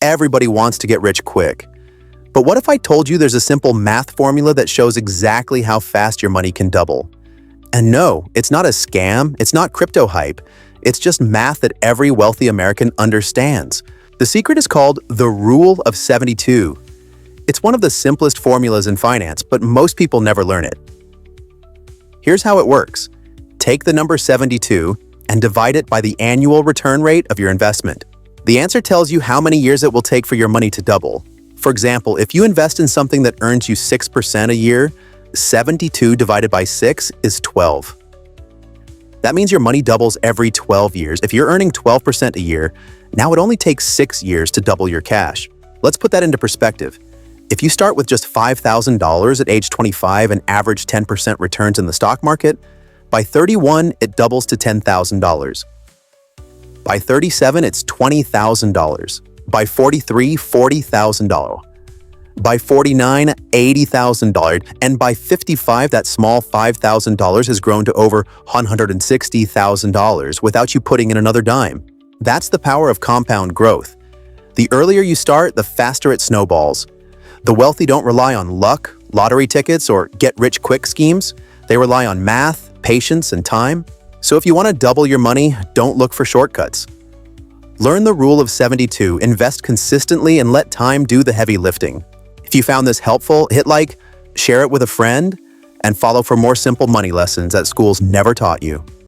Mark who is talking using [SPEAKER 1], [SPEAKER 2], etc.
[SPEAKER 1] Everybody wants to get rich quick. But what if I told you there's a simple math formula that shows exactly how fast your money can double? And no, it's not a scam, it's not crypto hype. It's just math that every wealthy American understands. The secret is called the Rule of 72. It's one of the simplest formulas in finance, but most people never learn it. Here's how it works. Take the number 72 and divide it by the annual return rate of your investment. The answer tells you how many years it will take for your money to double. For example, if you invest in something that earns you 6% a year, 72 divided by 6 is 12. That means your money doubles every 12 years. If you're earning 12% a year, now it only takes 6 years to double your cash. Let's put that into perspective. If you start with just $5,000 at age 25 and average 10% returns in the stock market, by 31, it doubles to $10,000. By 37, it's $20,000. By 43, $40,000. By 49, $80,000. And by 55, that small $5,000 has grown to over $160,000 without you putting in another dime. That's the power of compound growth. The earlier you start, the faster it snowballs. The wealthy don't rely on luck, lottery tickets, or get-rich-quick schemes. They rely on math, patience, and time. So if you want to double your money, don't look for shortcuts. Learn the Rule of 72, invest consistently, and let time do the heavy lifting. If you found this helpful, hit like, share it with a friend, and follow for more simple money lessons that schools never taught you.